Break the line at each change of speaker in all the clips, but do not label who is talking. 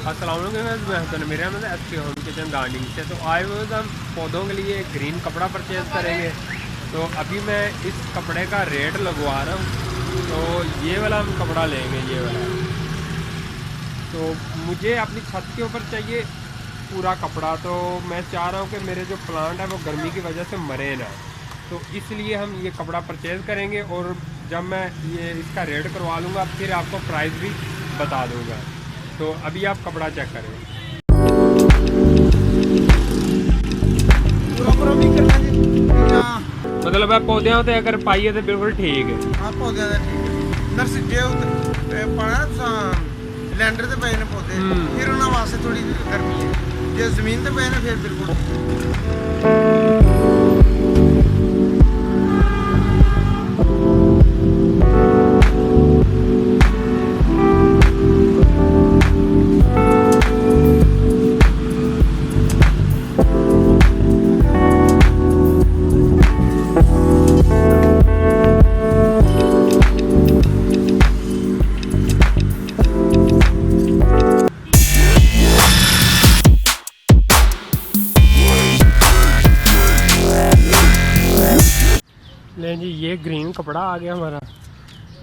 अस्सलाम वालेकुम, मैं हसन मेरे में एस के होम किचन गार्डनिंग से। तो आए हुए हम पौधों के लिए ग्रीन कपड़ा परचेज़ करेंगे। तो अभी मैं इस कपड़े का रेट लगवा रहा हूँ। तो ये वाला हम कपड़ा लेंगे, ये वाला। तो मुझे अपनी छत के ऊपर चाहिए पूरा कपड़ा। तो मैं चाह रहा हूँ कि मेरे जो प्लांट है वो गर्मी की वजह से मरे ना। तो इसलिए हम ये कपड़ा परचेज़ करेंगे और जब मैं ये इसका रेट करवा लूँगा फिर आपको प्राइस भी बता दूँगा। तो अभी आप कपड़ा चेक करें। मतलब है पौधे होते अगर पाइए तो बिल्कुल ठीक है।
हाँ पौधे ठीक है। नर्सरी जे पाना लैंडर ते पे ने पौधे फिर उन्होंने वास्ते थोड़ी गर्मी है। जे जमीन ते पे ने फिर बिल्कुल।
ले जी, ये ग्रीन कपड़ा आ गया हमारा।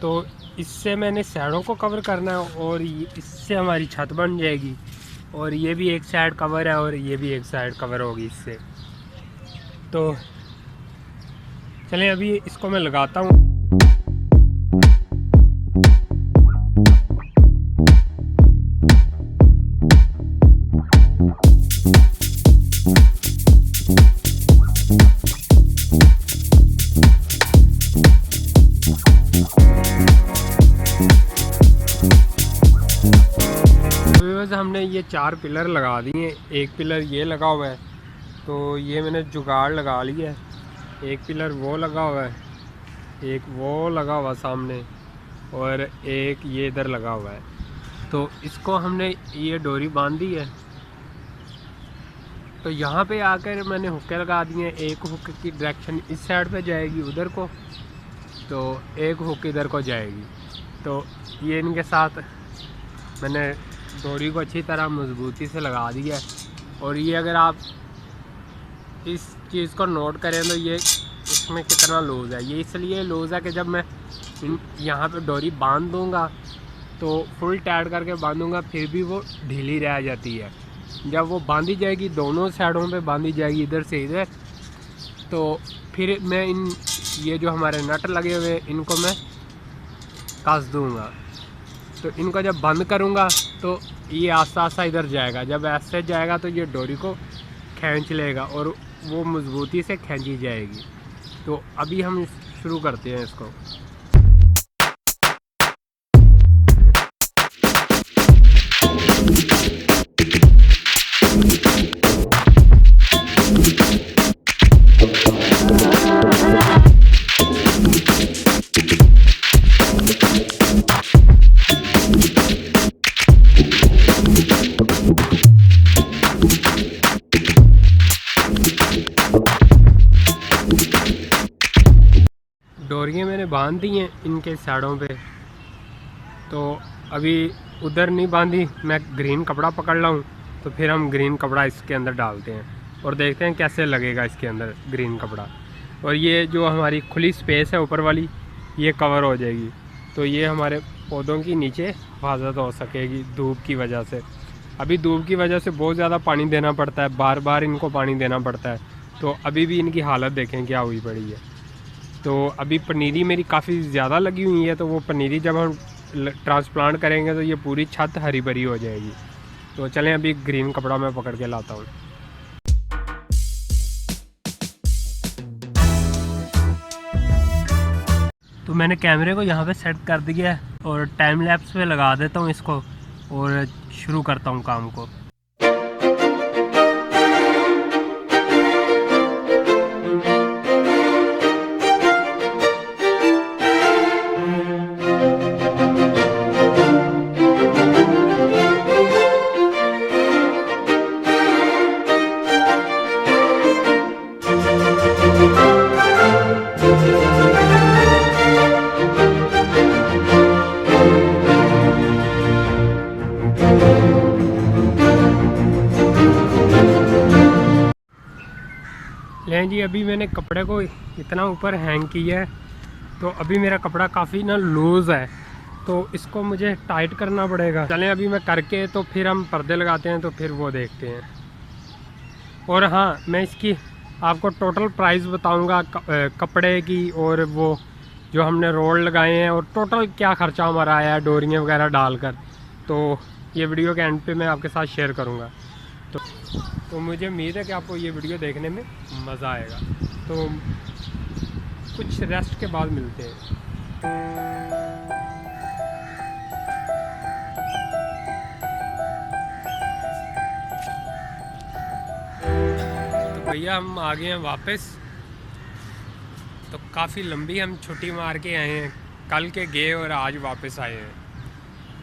तो इससे मैंने साइडों को कवर करना है और इससे हमारी छत बन जाएगी। और ये भी एक साइड कवर है और ये भी एक साइड कवर होगी इससे। तो चलें अभी इसको मैं लगाता हूँ। हमने ये 4 पिलर लगा दिए। एक पिलर ये लगा हुआ है, तो ये मैंने जुगाड़ लगा लिया है। एक पिलर वो लगा हुआ है, एक वो लगा हुआ सामने, और एक ये इधर लगा हुआ है। तो इसको हमने ये डोरी बांध दी है। तो यहाँ पे आकर मैंने हुक्के लगा दिए। एक हुक की डायरेक्शन इस साइड पे जाएगी उधर को, तो एक हुक इधर को जाएगी। तो ये इनके साथ मैंने डोरी को अच्छी तरह मजबूती से लगा दिया है। और ये अगर आप इस चीज़ को नोट करें तो ये इसमें कितना लूज़ है। ये इसलिए लूज़ है कि जब मैं यहाँ पे डोरी बांध दूँगा तो फुल टाइट करके बांधूँगा फिर भी वो ढीली रह जाती है। जब वो बांधी जाएगी, दोनों साइडों पे बांधी जाएगी इधर से इधर, तो फिर मैं ये जो हमारे नट लगे हुए इनको मैं कस दूँगा। तो इनको जब बंद करूँगा तो ये आस्ता आस्ता इधर जाएगा। जब ऐसे जाएगा तो ये डोरी को खींच लेगा और वो मजबूती से खींची जाएगी। तो अभी हम शुरू करते हैं इसको। डोरियाँ मैंने बांध दी हैं इनके साइडों पे। तो अभी उधर नहीं बांधी, मैं ग्रीन कपड़ा पकड़ लाऊँ तो फिर हम ग्रीन कपड़ा इसके अंदर डालते हैं और देखते हैं कैसे लगेगा इसके अंदर ग्रीन कपड़ा। और ये जो हमारी खुली स्पेस है ऊपर वाली, ये कवर हो जाएगी। तो ये हमारे पौधों की नीचे हिफाजत हो सकेगी धूप की वजह से। अभी धूप की वजह से बहुत ज़्यादा पानी देना पड़ता है, बार बार इनको पानी देना पड़ता है। तो अभी भी इनकी हालत देखें क्या हुई पड़ी है। तो अभी पनीरी मेरी काफ़ी ज़्यादा लगी हुई है, तो वो पनीरी जब हम ट्रांसप्लांट करेंगे तो ये पूरी छत हरी भरी हो जाएगी। तो चलें अभी ग्रीन कपड़ा मैं पकड़ के लाता हूँ। तो मैंने कैमरे को यहाँ पे सेट कर दिया है और टाइम लैप्स पे लगा देता हूँ इसको और शुरू करता हूँ काम को। चलें जी, अभी मैंने कपड़े को इतना ऊपर हैंग किया है, तो अभी मेरा कपड़ा काफ़ी ना लूज़ है, तो इसको मुझे टाइट करना पड़ेगा। चलें अभी मैं करके तो फिर हम पर्दे लगाते हैं, तो फिर वो देखते हैं। और हाँ, मैं इसकी आपको टोटल प्राइस बताऊंगा कपड़े की, और वो जो हमने रोड लगाए हैं और टोटल क्या ख़र्चा हमारा आया है डोरियाँ वगैरह डालकर, तो ये वीडियो के एंड पे मैं आपके साथ शेयर करूंगा। तो मुझे उम्मीद है कि आपको ये वीडियो देखने में मज़ा आएगा। तो कुछ रेस्ट के बाद मिलते हैं। तो भैया हम आ गए हैं वापस। तो काफ़ी लंबी हम छुट्टी मार के आए हैं, कल के गए और आज वापस आए हैं।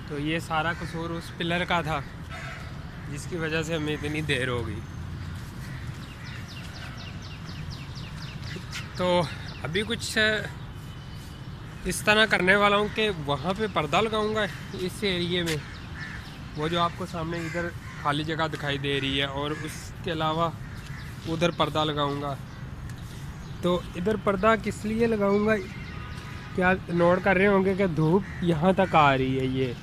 तो ये सारा कसूर उस पिलर का था जिसकी वजह से हमें इतनी देर हो गई। तो अभी कुछ इस तरह करने वाला हूँ कि वहाँ पे पर्दा लगाऊंगा इस एरिए में, वो जो आपको सामने इधर खाली जगह दिखाई दे रही है, और उसके अलावा उधर पर्दा लगाऊंगा। तो इधर पर्दा किस लिए लगाऊंगा, क्या नोट कर रहे होंगे कि धूप यहाँ तक आ रही है ये,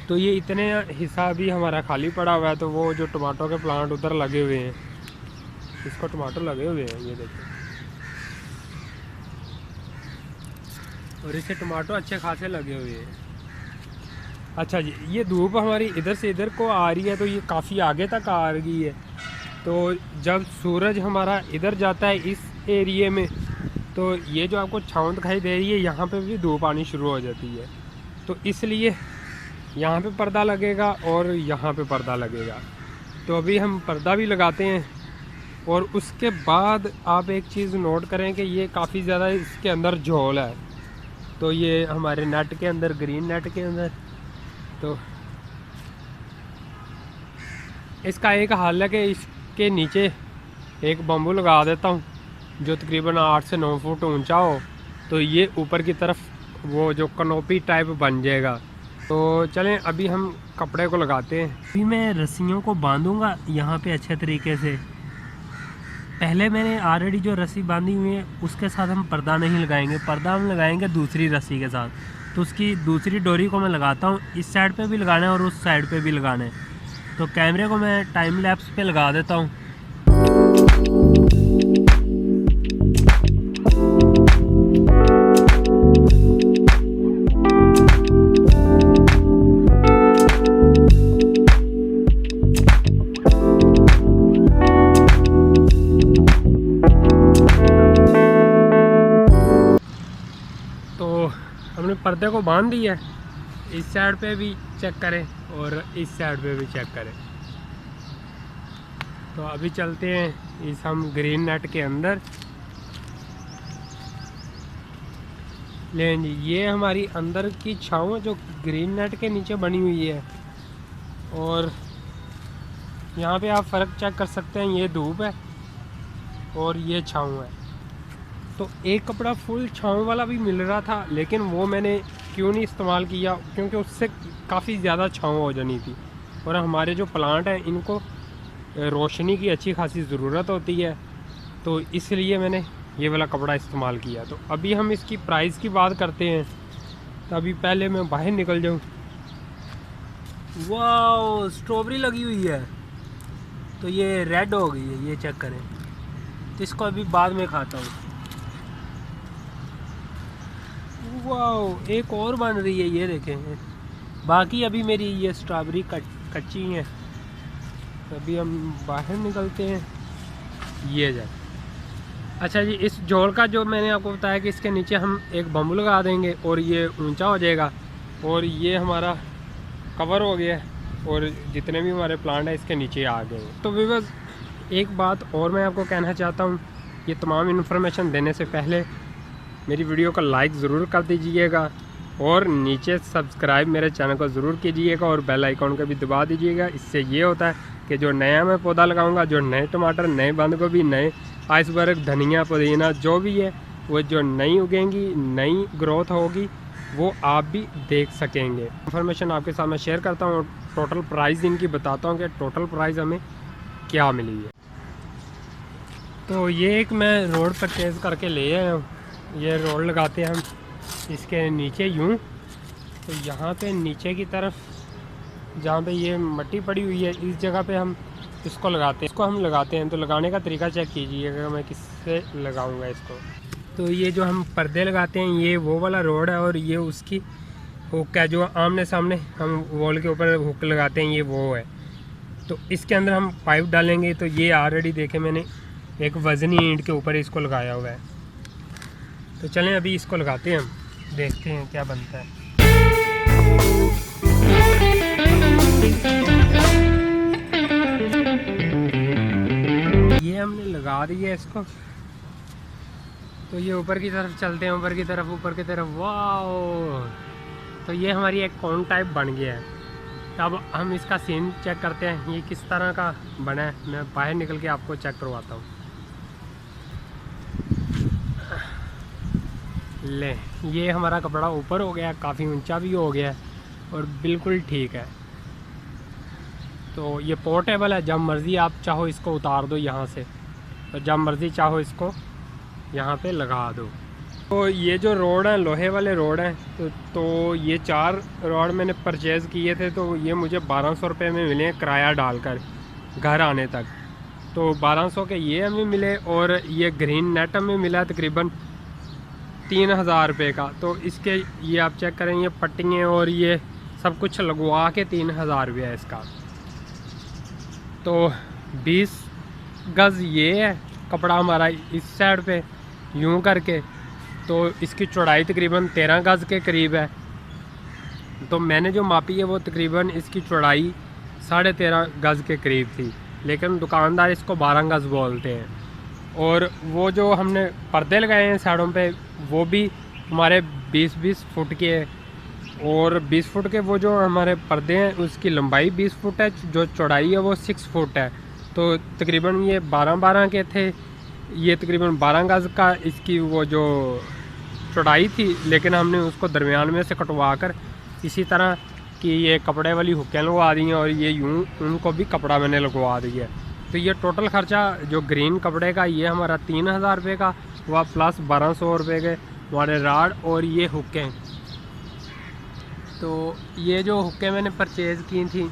तो ये इतने हिस्सा भी हमारा खाली पड़ा हुआ है। तो वो जो टमाटो के प्लांट उधर लगे हुए हैं, इसको टमाटो लगे हुए हैं, ये देखिए, और इसे टमाटो अच्छे खासे लगे हुए हैं। अच्छा जी, ये धूप हमारी इधर से इधर को आ रही है, तो ये काफ़ी आगे तक आ रही है। तो जब सूरज हमारा इधर जाता है इस एरिए में, तो ये जो आपको छाँव दिखाई दे रही है, यहाँ पे भी धूप आनी शुरू हो जाती है। तो इसलिए यहाँ पे पर्दा लगेगा और यहाँ पे पर्दा लगेगा। तो अभी हम पर्दा भी लगाते हैं, और उसके बाद आप एक चीज़ नोट करें कि ये काफ़ी ज़्यादा इसके अंदर झोल है। तो ये हमारे नेट के अंदर, ग्रीन नेट के अंदर, तो इसका एक हल है कि इसके नीचे एक बम्बू लगा देता हूँ जो तकरीबन 8 से 9 फुट ऊंचा हो, तो ये ऊपर की तरफ वो जो कनोपी टाइप बन जाएगा। तो चलें अभी हम कपड़े को लगाते हैं। अभी मैं रस्सियों को बांधूंगा यहाँ पे अच्छे तरीके से। पहले मैंने ऑलरेडी जो रस्सी बांधी हुई है उसके साथ हम पर्दा नहीं लगाएंगे, पर्दा हम लगाएंगे दूसरी रस्सी के साथ। तो उसकी दूसरी डोरी को मैं लगाता हूँ, इस साइड पे भी लगाना है और उस साइड पे भी लगाना है। तो कैमरे को मैं टाइम लैप्स पे लगा देता हूँ। हमने पर्दे को बांध दिया है, इस साइड पे भी चेक करें और इस साइड पे भी चेक करें। तो अभी चलते हैं इस हम ग्रीन नेट के अंदर। लेकिन ये हमारी अंदर की छाँव जो ग्रीन नेट के नीचे बनी हुई है, और यहाँ पे आप फ़र्क चेक कर सकते हैं, ये धूप है और ये छाँव है। तो एक कपड़ा फुल छाँव वाला भी मिल रहा था, लेकिन वो मैंने क्यों नहीं इस्तेमाल किया, क्योंकि उससे काफ़ी ज़्यादा छाँव हो जानी थी। और हमारे जो प्लांट हैं इनको रोशनी की अच्छी खासी ज़रूरत होती है, तो इसलिए मैंने ये वाला कपड़ा इस्तेमाल किया। तो अभी हम इसकी प्राइस की बात करते हैं। तो अभी पहले मैं बाहर निकल जाऊँ। वाह, स्ट्रॉबेरी लगी हुई है, तो ये रेड हो गई है, ये चेक करें। तो इसको अभी बाद में खाता हूँ। वाह, एक और बन रही है, ये देखें। बाकी अभी मेरी ये स्ट्रॉबेरी कच्ची हैं। तो अभी हम बाहर निकलते हैं, ये जाए। अच्छा जी, इस झोल का जो मैंने आपको बताया कि इसके नीचे हम एक बम्बू लगा देंगे और ये ऊंचा हो जाएगा, और ये हमारा कवर हो गया और जितने भी हमारे प्लांट हैं इसके नीचे आ गए। तो व्यूअर्स, एक बात और मैं आपको कहना चाहता हूँ, ये तमाम इन्फॉर्मेशन देने से पहले मेरी वीडियो को लाइक ज़रूर कर दीजिएगा, और नीचे सब्सक्राइब मेरे चैनल को ज़रूर कीजिएगा, और बेल आइकॉन को भी दबा दीजिएगा। इससे ये होता है कि जो नया मैं पौधा लगाऊंगा, जो नए टमाटर, नए बंद गोभी, नए आइसबर्ग, धनिया, पुदीना जो भी है, वो जो नई उगेंगी, नई ग्रोथ होगी, वो आप भी देख सकेंगे। इन्फॉर्मेशन आपके साथ मैं शेयर करता हूँ, टोटल प्राइस इनकी बताता हूँ कि टोटल प्राइस हमें क्या मिली है। तो ये एक मैं रोड परचेज़ करके ले आया हूँ। ये रोड लगाते हैं हम इसके नीचे यूँ, तो यहाँ पे नीचे की तरफ जहाँ पे ये मिट्टी पड़ी हुई है इस जगह पे हम इसको लगाते हैं। इसको हम लगाते हैं तो लगाने का तरीका चेक कीजिएगा मैं किससे लगाऊंगा इसको। तो ये जो हम पर्दे लगाते हैं ये वो वाला रोड है और ये उसकी हुक है जो आमने सामने हम वॉल के ऊपर हुक लगाते हैं, ये वो है। तो इसके अंदर हम पाइप डालेंगे। तो ये ऑलरेडी देखे मैंने एक वज़नी ईंट के ऊपर इसको लगाया हुआ है। तो चलें अभी इसको लगाते हैं, हम देखते हैं क्या बनता है। ये हमने लगा दिया इसको। तो ये ऊपर की तरफ चलते हैं, ऊपर की तरफ। वाह, तो ये हमारी एक कौन टाइप बन गया है। अब हम इसका सीन चेक करते हैं ये किस तरह का बना है। मैं बाहर निकल के आपको चेक करवाता हूँ। ले, ये हमारा कपड़ा ऊपर हो गया, काफ़ी ऊंचा भी हो गया और बिल्कुल ठीक है। तो ये पोर्टेबल है, जब मर्ज़ी आप चाहो इसको उतार दो यहाँ से, और जब मर्ज़ी चाहो इसको यहाँ पे लगा दो। तो ये जो रोड हैं लोहे वाले रोड हैं, तो ये 4 रोड मैंने परचेज़ किए थे। तो ये मुझे 1200 रुपये में मिले किराया डालकर घर आने तक। तो 1200 के ये हमें मिले और ये ग्रीन नेट हमें मिला तकरीबन 3000 रुपये का। तो इसके ये आप चेक करें, ये पट्टियाँ और ये सब कुछ लगवा के 3000 रुपया है इसका। तो 20 गज़ ये है कपड़ा हमारा इस साइड पे यूं करके। तो इसकी चौड़ाई तकरीबन 13 गज़ के करीब है। तो मैंने जो मापी है वो तकरीबन इसकी चौड़ाई 13.5 गज़ के करीब थी, लेकिन दुकानदार इसको 12 गज़ बोलते हैं। और वो जो हमने पर्दे लगाए हैं साइडों पे वो भी हमारे 20-20 फुट के, और 20 फुट के वो जो हमारे पर्दे हैं उसकी लंबाई 20 फुट है, जो चौड़ाई है वो 6 फुट है। तो तकरीबन ये 12-12 के थे। ये तकरीबन 12 गज़ का इसकी वो जो चौड़ाई थी, लेकिन हमने उसको दरमियान में से कटवा कर इसी तरह कि ये कपड़े वाली हुक्कें लगवा दी हैं और ये यूं उनको भी कपड़ा मैंने लगवा दिया है। तो ये टोटल ख़र्चा जो ग्रीन कपड़े का ये हमारा 3000 रुपये का हुआ, प्लस 1200 रुपये के हमारे राड और ये हुक्कें। तो ये जो हुक्कें मैंने परचेज़ की थी,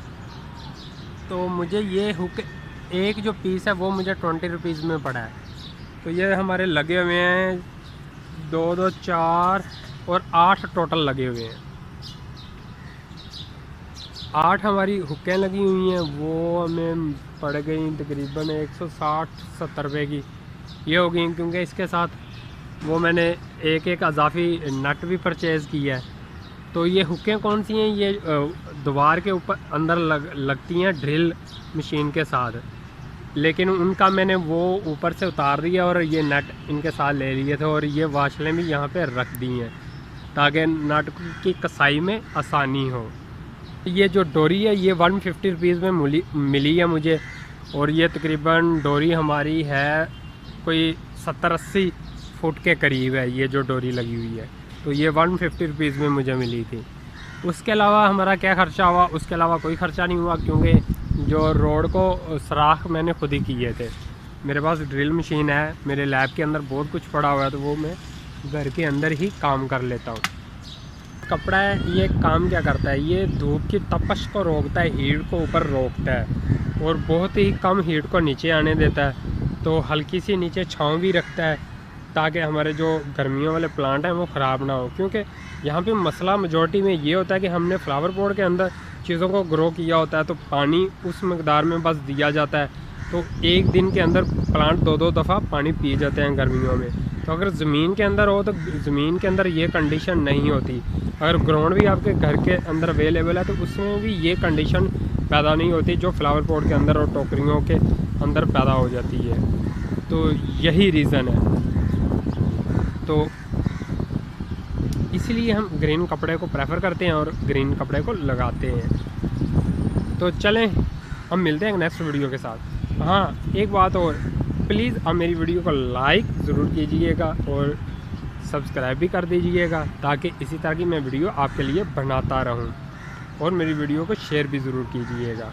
तो मुझे ये हुक एक जो पीस है वो मुझे 20 रुपीज़ में पड़ा है। तो ये हमारे लगे हुए हैं 2, 4 और 8 टोटल लगे हुए हैं। 8 हमारी हुक्कें लगी हुई हैं, वो हमें पड़ गई तकरीबन 160-70 रुपये की ये हो गई, क्योंकि इसके साथ वो मैंने एक अजाफी नट भी परचेज़ किया है। तो ये हुक्कें कौन सी हैं, ये दीवार के ऊपर अंदर लगती हैं ड्रिल मशीन के साथ, लेकिन उनका मैंने वो ऊपर से उतार दिया और ये नट इनके साथ ले लिए थे और ये वाशलें भी यहाँ पे रख दी हैं ताकि नट की कसाई में आसानी हो। ये जो डोरी है ये 150 रुपीज़ में मिली है मुझे, और ये तकरीबन डोरी हमारी है कोई 70-80 फुट के करीब है ये जो डोरी लगी हुई है। तो ये 150 रुपीज़ में मुझे मिली थी। उसके अलावा हमारा क्या ख़र्चा हुआ, उसके अलावा कोई ख़र्चा नहीं हुआ, क्योंकि जो रोड को सराख मैंने खुद ही किए थे। मेरे पास ड्रिल मशीन है, मेरे लैब के अंदर बहुत कुछ पड़ा हुआ है, तो वो मैं घर के अंदर ही काम कर लेता हूँ। कपड़ा है ये काम क्या करता है, ये धूप की तपश को रोकता है, हीट को ऊपर रोकता है और बहुत ही कम हीट को नीचे आने देता है। तो हल्की सी नीचे छाँव भी रखता है ताकि हमारे जो गर्मियों वाले प्लांट हैं वो ख़राब ना हो। क्योंकि यहाँ पे मसला मेजॉरिटी में ये होता है कि हमने फ्लावर पॉट के अंदर चीज़ों को ग्रो किया होता है, तो पानी उस मकदार में बस दिया जाता है। तो एक दिन के अंदर प्लांट 2-2 दफ़ा पानी पी जाते हैं गर्मियों में। तो अगर ज़मीन के अंदर हो तो ज़मीन के अंदर ये कंडीशन नहीं होती। अगर ग्राउंड भी आपके घर के अंदर अवेलेबल है तो उसमें भी ये कंडीशन पैदा नहीं होती जो फ्लावर पॉट के अंदर और टोकरियों के अंदर पैदा हो जाती है। तो यही रीज़न है। तो इसलिए हम ग्रीन कपड़े को प्रेफर करते हैं और ग्रीन कपड़े को लगाते हैं। तो चलें हम मिलते हैं नेक्स्ट वीडियो के साथ। हाँ, एक बात और, प्लीज़ आप मेरी वीडियो को लाइक ज़रूर कीजिएगा और सब्सक्राइब भी कर दीजिएगा ताकि इसी तरह की मैं वीडियो आपके लिए बनाता रहूं, और मेरी वीडियो को शेयर भी ज़रूर कीजिएगा।